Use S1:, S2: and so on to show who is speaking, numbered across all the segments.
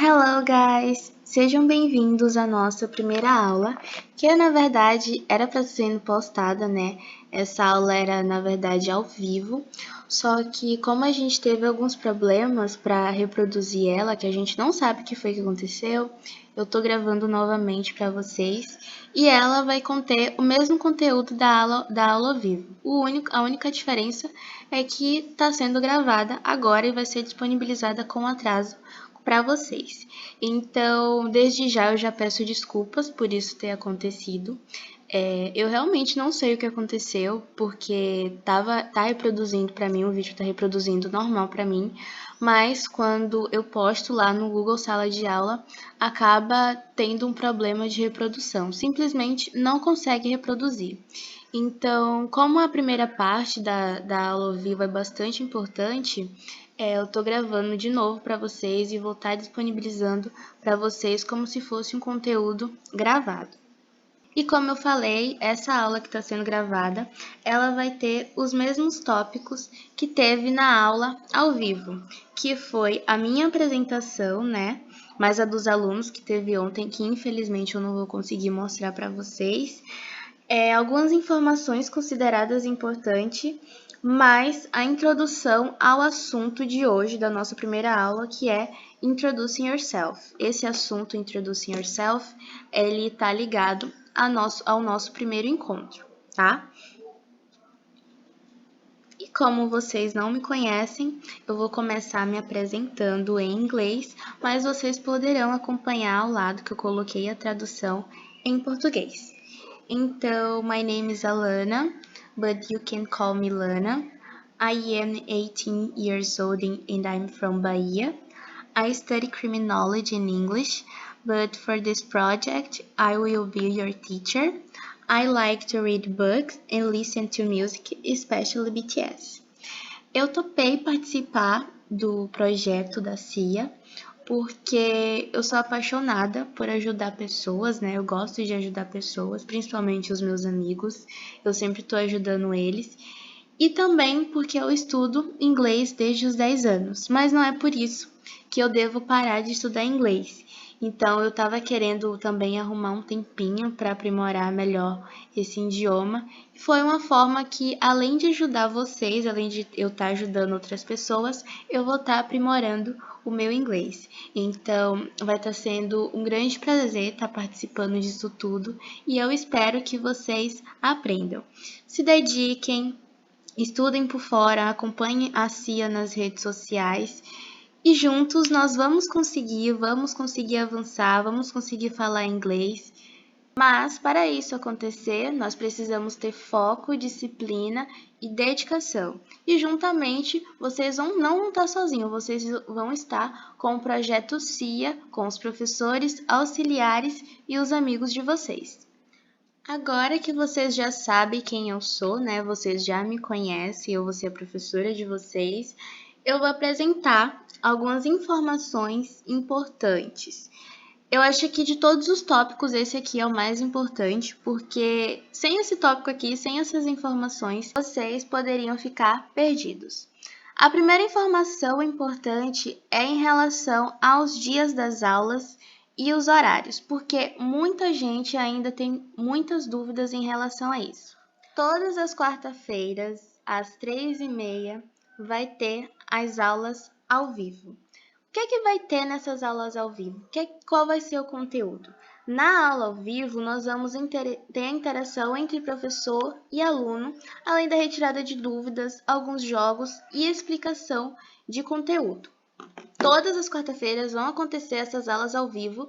S1: Hello, guys! Sejam bem-vindos à nossa primeira aula, que na verdade era para ser sendo postada, né? Essa aula era na verdade ao vivo, só que como a gente teve alguns problemas para reproduzir ela, que a gente não sabe o que foi que aconteceu, eu tô gravando novamente para vocês e ela vai conter o mesmo conteúdo da aula ao vivo. A única diferença é que está sendo gravada agora e vai ser disponibilizada com atraso para vocês. Então, desde já eu já peço desculpas por isso ter acontecido. Eu realmente não sei o que aconteceu, porque tá reproduzindo para mim, o vídeo tá reproduzindo normal para mim, mas quando eu posto lá no Google Sala de Aula, acaba tendo um problema de reprodução, simplesmente não consegue reproduzir. Então, como a primeira parte da aula ao vivo é bastante importante, eu tô gravando de novo para vocês e vou estar disponibilizando para vocês como se fosse um conteúdo gravado. E como eu falei, essa aula que está sendo gravada, ela vai ter os mesmos tópicos que teve na aula ao vivo, que foi a minha apresentação, né? Mas a dos alunos que teve ontem, que infelizmente eu não vou conseguir mostrar para vocês. Algumas informações consideradas importantes, mas a introdução ao assunto de hoje, da nossa primeira aula, que é Introducing Yourself. Esse assunto, Introducing Yourself, ele está ligado ao nosso primeiro encontro, tá? E como vocês não me conhecem, eu vou começar me apresentando em inglês, mas vocês poderão acompanhar ao lado que eu coloquei a tradução em português. Então, my name is Alana, but you can call me Lana. I am 18 years old and I'm from Bahia. I study criminology and English, but for this project, I will be your teacher. I like to read books and listen to music, especially BTS. Eu topei participar do projeto da CIA porque eu sou apaixonada por ajudar pessoas, né? Eu gosto de ajudar pessoas, principalmente os meus amigos. Eu sempre estou ajudando eles. E também porque eu estudo inglês desde os 10 anos, mas não é por isso que eu devo parar de estudar inglês. Então, eu estava querendo também arrumar um tempinho para aprimorar melhor esse idioma. E foi uma forma que, além de ajudar vocês, além de eu estar ajudando outras pessoas, eu vou estar aprimorando o meu inglês. Então, vai estar sendo um grande prazer estar participando disso tudo e eu espero que vocês aprendam. Se dediquem, estudem por fora, acompanhem a CIA nas redes sociais e juntos nós vamos conseguir avançar, vamos conseguir falar inglês. Mas para isso acontecer, nós precisamos ter foco, disciplina e dedicação. E juntamente, vocês não vão estar sozinhos, vocês vão estar com o projeto CIA, com os professores, auxiliares e os amigos de vocês. Agora que vocês já sabem quem eu sou, né? Vocês já me conhecem, eu vou ser a professora de vocês. Eu vou apresentar algumas informações importantes. Eu acho que de todos os tópicos, esse aqui é o mais importante, porque sem esse tópico aqui, sem essas informações, vocês poderiam ficar perdidos. A primeira informação importante é em relação aos dias das aulas e os horários, porque muita gente ainda tem muitas dúvidas em relação a isso. Todas as quarta-feiras, às 3h30, vai ter as aulas ao vivo. O que vai ter nessas aulas ao vivo? Qual vai ser o conteúdo? Na aula ao vivo, nós vamos ter a interação entre professor e aluno, além da retirada de dúvidas, alguns jogos e explicação de conteúdo. Todas as quarta-feiras vão acontecer essas aulas ao vivo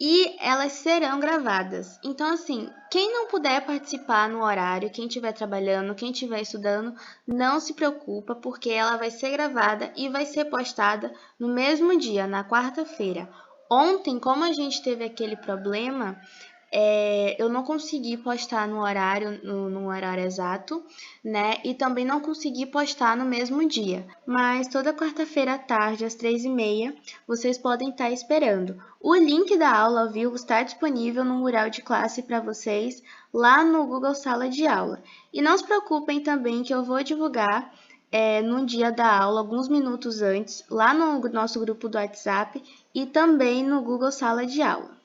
S1: e elas serão gravadas. Então, assim, quem não puder participar no horário, quem estiver trabalhando, quem estiver estudando, não se preocupa, porque ela vai ser gravada e vai ser postada no mesmo dia, na quarta-feira. Ontem, como a gente teve aquele problema, eu não consegui postar no horário exato, né? E também não consegui postar no mesmo dia. Mas toda quarta-feira à tarde, às 3h30, vocês podem estar esperando. O link da aula ao vivo está disponível no mural de classe para vocês lá no Google Sala de Aula. E não se preocupem também que eu vou divulgar no dia da aula, alguns minutos antes, lá no nosso grupo do WhatsApp, e também no Google Sala de Aula.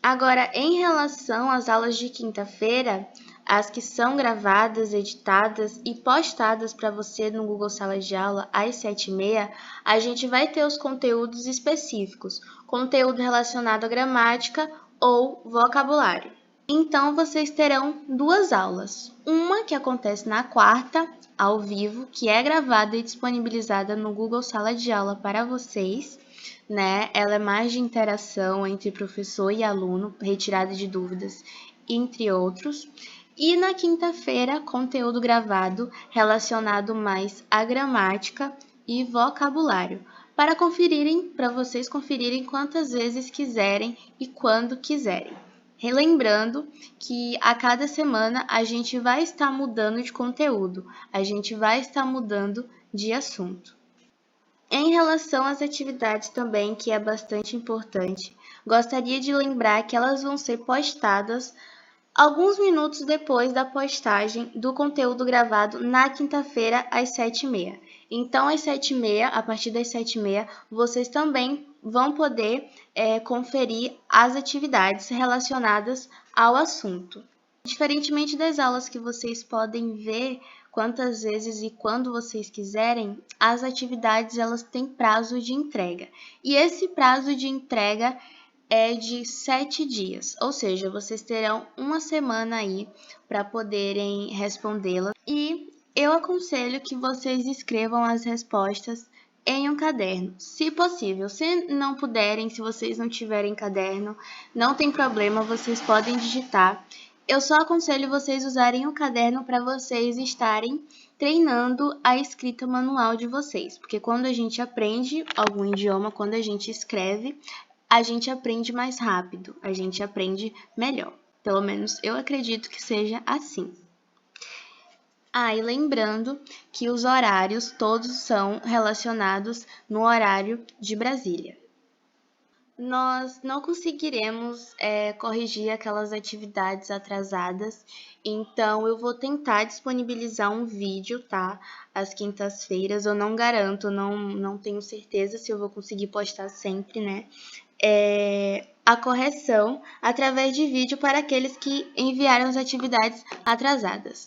S1: Agora, em relação às aulas de quinta-feira, as que são gravadas, editadas e postadas para você no Google Sala de Aula às 7h30, a gente vai ter os conteúdos específicos, conteúdo relacionado à gramática ou vocabulário. Então, vocês terão duas aulas. Uma que acontece na quarta, ao vivo, que é gravada e disponibilizada no Google Sala de Aula para vocês, né? Ela é mais de interação entre professor e aluno, retirada de dúvidas, entre outros. E na quinta-feira, conteúdo gravado relacionado mais à gramática e vocabulário, para vocês conferirem quantas vezes quiserem e quando quiserem. Relembrando que a cada semana a gente vai estar mudando de conteúdo, a gente vai estar mudando de assunto. Em relação às atividades também, que é bastante importante, gostaria de lembrar que elas vão ser postadas alguns minutos depois da postagem do conteúdo gravado na quinta-feira às 7h30. Então, às 7h30, a partir das 7h30, vocês também vão poder conferir as atividades relacionadas ao assunto. Diferentemente das aulas que vocês podem ver quantas vezes e quando vocês quiserem, as atividades elas têm prazo de entrega. E esse prazo de entrega é de 7 dias, ou seja, vocês terão uma semana aí para poderem respondê-la. E eu aconselho que vocês escrevam as respostas em um caderno, se possível. Se não puderem, se vocês não tiverem caderno, não tem problema, vocês podem digitar. Eu só aconselho vocês usarem o caderno para vocês estarem treinando a escrita manual de vocês, porque quando a gente aprende algum idioma, quando a gente escreve, a gente aprende mais rápido, a gente aprende melhor. Pelo menos eu acredito que seja assim. E lembrando que os horários todos são relacionados no horário de Brasília. Nós não conseguiremos corrigir aquelas atividades atrasadas, então eu vou tentar disponibilizar um vídeo, tá? Às quintas-feiras, eu não garanto, não tenho certeza se eu vou conseguir postar sempre, né? A correção através de vídeo para aqueles que enviaram as atividades atrasadas.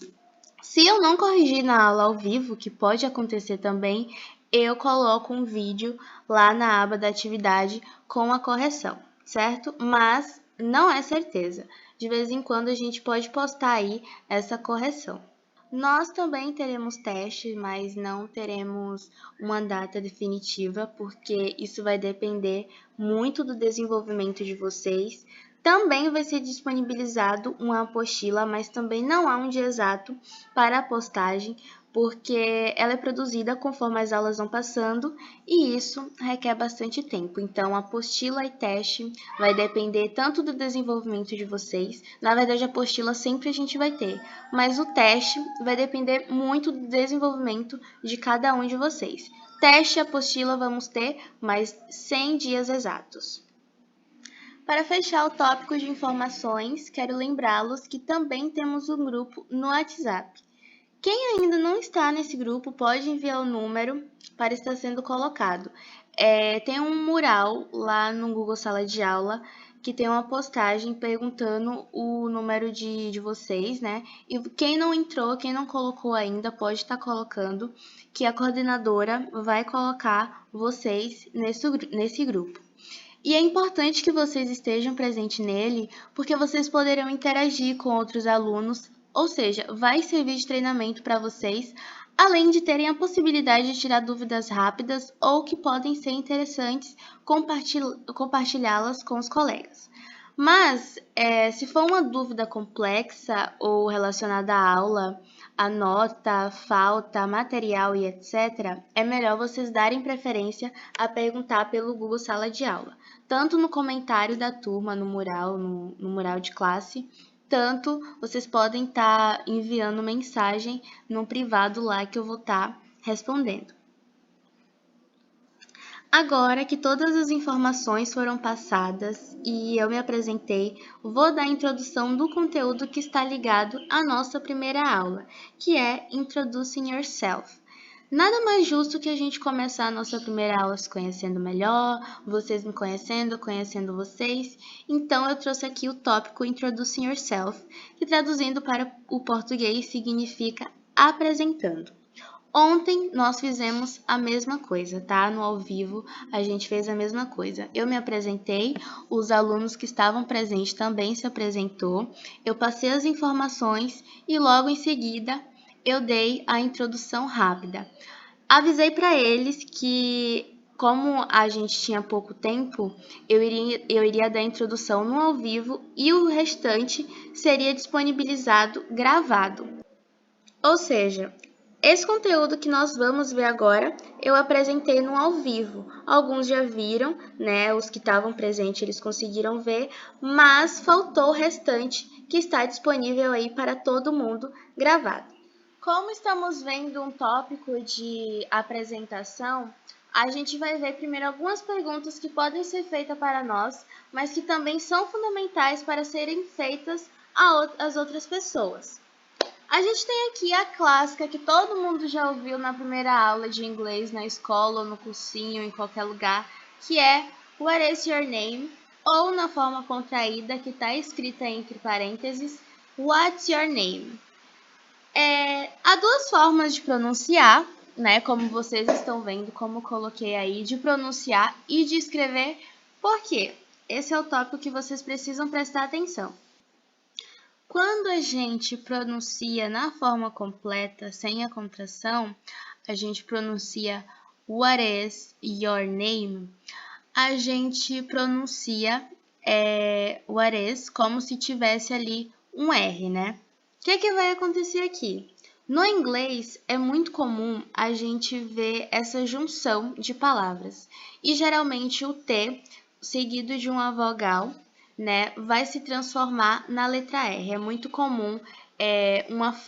S1: Se eu não corrigir na aula ao vivo, que pode acontecer também, eu coloco um vídeo lá na aba da atividade com a correção, certo? Mas não é certeza. De vez em quando a gente pode postar aí essa correção. Nós também teremos testes, mas não teremos uma data definitiva, porque isso vai depender muito do desenvolvimento de vocês. Também vai ser disponibilizado uma apostila, mas também não há um dia exato para a postagem, porque ela é produzida conforme as aulas vão passando e isso requer bastante tempo. Então, apostila e teste vai depender tanto do desenvolvimento de vocês. Na verdade, a apostila sempre a gente vai ter, mas o teste vai depender muito do desenvolvimento de cada um de vocês. Teste e apostila vamos ter, mas 100 dias exatos. Para fechar o tópico de informações, quero lembrá-los que também temos um grupo no WhatsApp. Quem ainda não está nesse grupo pode enviar o número para estar sendo colocado. Tem um mural lá no Google Sala de Aula que tem uma postagem perguntando o número de vocês, né? E quem não entrou, quem não colocou ainda, pode estar colocando, que a coordenadora vai colocar vocês nesse grupo. E é importante que vocês estejam presentes nele, porque vocês poderão interagir com outros alunos, ou seja, vai servir de treinamento para vocês, além de terem a possibilidade de tirar dúvidas rápidas ou que podem ser interessantes compartilhá-las com os colegas. Mas, se for uma dúvida complexa ou relacionada à aula, a nota, falta, material e etc., é melhor vocês darem preferência a perguntar pelo Google Sala de Aula, tanto no comentário da turma, no mural, no mural de classe, tanto vocês podem estar enviando mensagem no privado lá que eu vou estar respondendo. Agora que todas as informações foram passadas e eu me apresentei, vou dar a introdução do conteúdo que está ligado à nossa primeira aula, que é Introducing Yourself. Nada mais justo que a gente começar a nossa primeira aula se conhecendo melhor, vocês me conhecendo, conhecendo vocês. Então, eu trouxe aqui o tópico Introducing Yourself, que traduzindo para o português significa apresentando. Ontem nós fizemos a mesma coisa, tá? No ao vivo a gente fez a mesma coisa. Eu me apresentei, os alunos que estavam presentes também se apresentou, eu passei as informações e logo em seguida eu dei a introdução rápida. Avisei para eles que, como a gente tinha pouco tempo, eu iria dar a introdução no ao vivo e o restante seria disponibilizado gravado. Ou seja, esse conteúdo que nós vamos ver agora, eu apresentei no ao vivo. Alguns já viram, né? Os que estavam presentes, eles conseguiram ver, mas faltou o restante que está disponível aí para todo mundo gravado. Como estamos vendo um tópico de apresentação, a gente vai ver primeiro algumas perguntas que podem ser feitas para nós, mas que também são fundamentais para serem feitas às outras pessoas. A gente tem aqui a clássica que todo mundo já ouviu na primeira aula de inglês na escola ou no cursinho, em qualquer lugar, que é What is your name? Ou na forma contraída que está escrita entre parênteses, What's your name? Há duas formas de pronunciar, né? Como vocês estão vendo, como coloquei aí, de pronunciar e de escrever. Por quê? Esse é o tópico que vocês precisam prestar atenção. Quando a gente pronuncia na forma completa, sem a contração, a gente pronuncia What is your name? A gente pronuncia What is como se tivesse ali um R, né? O que vai acontecer aqui? No inglês, é muito comum a gente ver essa junção de palavras. E geralmente o T, seguido de uma vogal, né, vai se transformar na letra R. É muito comum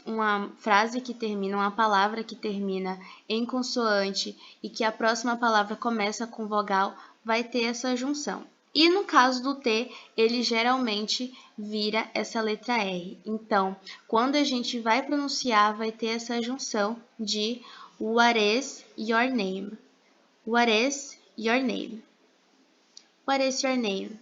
S1: uma frase que termina, uma palavra que termina em consoante e que a próxima palavra começa com vogal, vai ter essa junção. E no caso do T, ele geralmente vira essa letra R. Então, quando a gente vai pronunciar, vai ter essa junção de What is your name? What is your name? What is your name?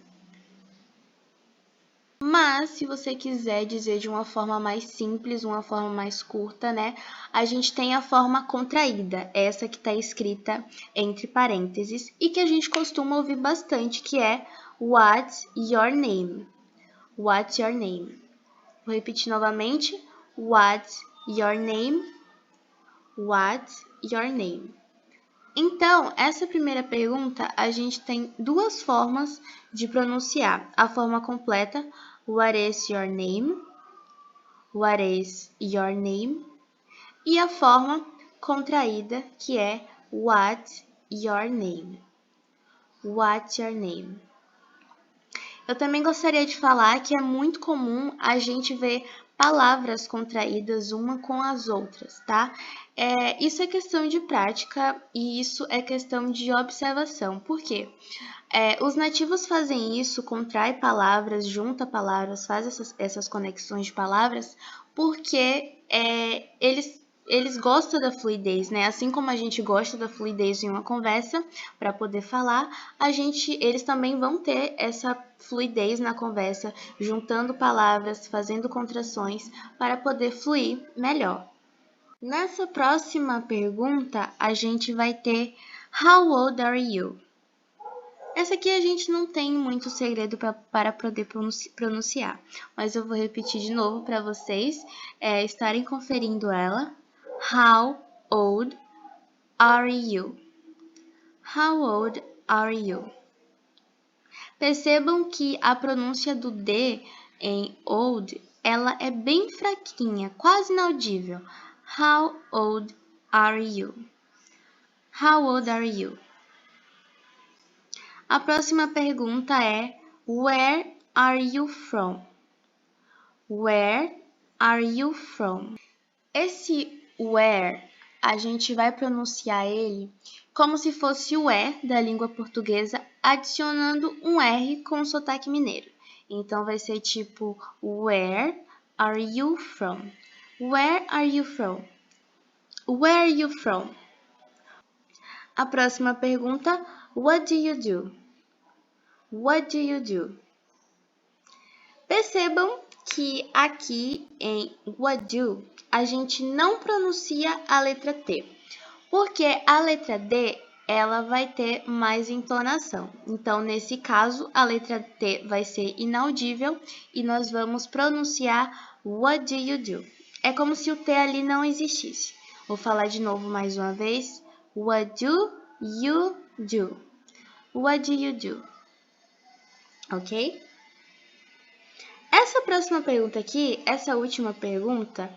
S1: Mas, se você quiser dizer de uma forma mais simples, uma forma mais curta, né? A gente tem a forma contraída, essa que está escrita entre parênteses e que a gente costuma ouvir bastante, que é What's your name? What's your name? Vou repetir novamente. What's your name? What's your name? Então, essa primeira pergunta, a gente tem duas formas de pronunciar. A forma completa, What is your name? What is your name? E a forma contraída, que é What's your name? What's your name? Eu também gostaria de falar que é muito comum a gente ver palavras contraídas uma com as outras, tá? Isso é questão de prática e isso é questão de observação. Por quê? Os nativos fazem isso, contrai palavras, junta palavras, faz essas conexões de palavras, porque eles gostam da fluidez, né? Assim como a gente gosta da fluidez em uma conversa para poder falar, eles também vão ter essa fluidez na conversa, juntando palavras, fazendo contrações para poder fluir melhor. Nessa próxima pergunta, a gente vai ter How old are you? Essa aqui a gente não tem muito segredo para poder pronunciar, mas eu vou repetir de novo para vocês estarem conferindo ela. How old are you? How old are you? Percebam que a pronúncia do D em old, ela é bem fraquinha, quase inaudível. How old are you? How old are you? A próxima pergunta é Where are you from? Where are you from? Esse where, a gente vai pronunciar ele como se fosse o E da língua portuguesa, adicionando um R com sotaque mineiro. Então, vai ser tipo Where are you from? Where are you from? Where are you from? A próxima pergunta, what do you do? What do you do? Percebam que aqui em what do, a gente não pronuncia a letra T, porque a letra D, ela vai ter mais entonação. Então, nesse caso, a letra T vai ser inaudível e nós vamos pronunciar what do you do? É como se o T ali não existisse. Vou falar de novo mais uma vez. What do you do? What do you do? Ok? Essa próxima pergunta aqui, essa última pergunta,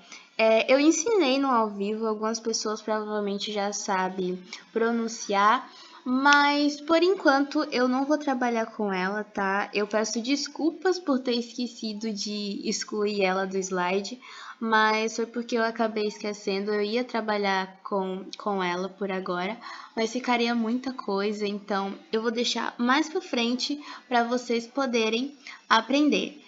S1: eu ensinei no ao vivo, algumas pessoas provavelmente já sabem pronunciar, mas por enquanto eu não vou trabalhar com ela, tá? Eu peço desculpas por ter esquecido de excluir ela do slide, mas foi porque eu acabei esquecendo, eu ia trabalhar com ela por agora, mas ficaria muita coisa, então eu vou deixar mais pra frente para vocês poderem aprender.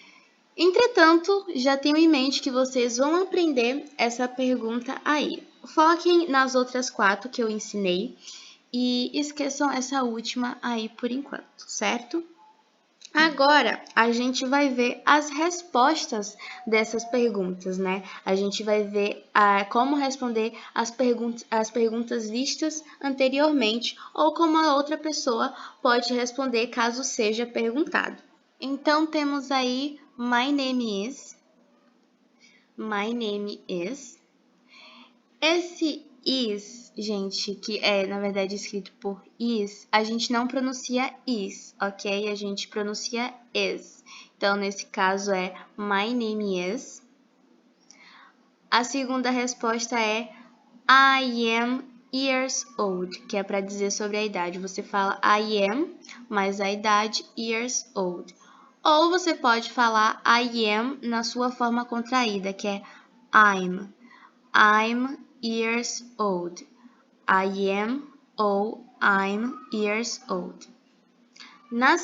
S1: Entretanto, já tenho em mente que vocês vão aprender essa pergunta aí. Foquem nas outras 4 que eu ensinei e esqueçam essa última aí por enquanto, certo? Agora, a gente vai ver as respostas dessas perguntas, né? A gente vai ver como responder as perguntas vistas anteriormente ou como a outra pessoa pode responder caso seja perguntado. Então, temos aí my name is. My name is. Esse is, gente, que é, na verdade, escrito por is, a gente não pronuncia is, ok? A gente pronuncia is. Então, nesse caso, é my name is. A segunda resposta é I am years old, que é para dizer sobre a idade. Você fala I am, mais a idade, years old. Ou você pode falar I am na sua forma contraída, que é I'm. I'm years old. I am ou I'm years old. Na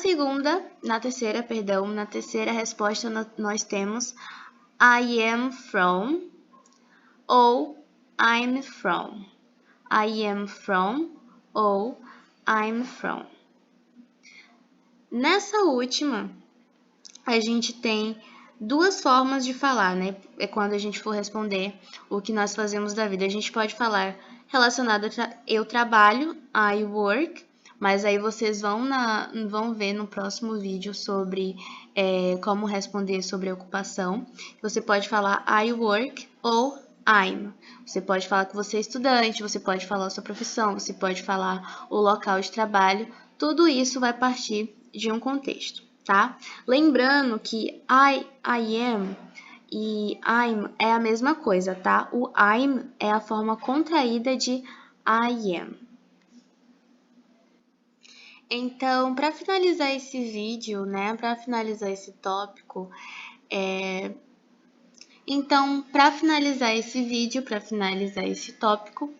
S1: terceira resposta nós temos I am from ou I'm from. I am from ou I'm from. Nessa última, a gente tem 2 formas de falar, né? É quando a gente for responder o que nós fazemos da vida. A gente pode falar relacionado a eu trabalho, I work, mas aí vocês vão ver no próximo vídeo sobre como responder sobre a ocupação. Você pode falar I work ou I'm. Você pode falar que você é estudante, você pode falar a sua profissão, você pode falar o local de trabalho. Tudo isso vai partir de um contexto, tá? Lembrando que I am e I'm é a mesma coisa, tá? O I'm é a forma contraída de I am. Então, para finalizar esse vídeo, né? Para finalizar esse tópico, Então, para finalizar esse vídeo, para finalizar esse tópico,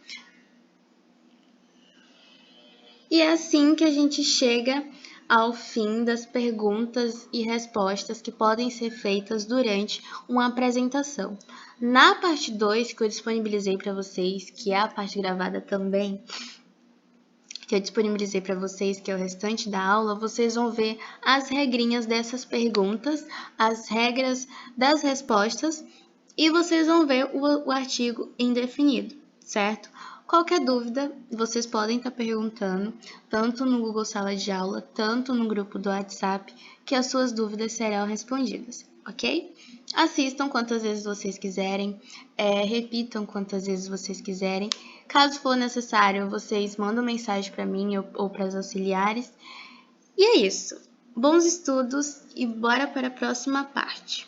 S1: e é assim que a gente chega ao fim das perguntas e respostas que podem ser feitas durante uma apresentação. Na parte 2, que eu disponibilizei para vocês, que é a parte gravada também, que eu disponibilizei para vocês, que é o restante da aula, vocês vão ver as regrinhas dessas perguntas, as regras das respostas, e vocês vão ver o artigo indefinido, certo? Qualquer dúvida, vocês podem estar perguntando, tanto no Google Sala de Aula, tanto no grupo do WhatsApp, que as suas dúvidas serão respondidas, ok? Assistam quantas vezes vocês quiserem, repitam quantas vezes vocês quiserem. Caso for necessário, vocês mandam mensagem para mim ou para os auxiliares. E é isso. Bons estudos e bora para a próxima parte.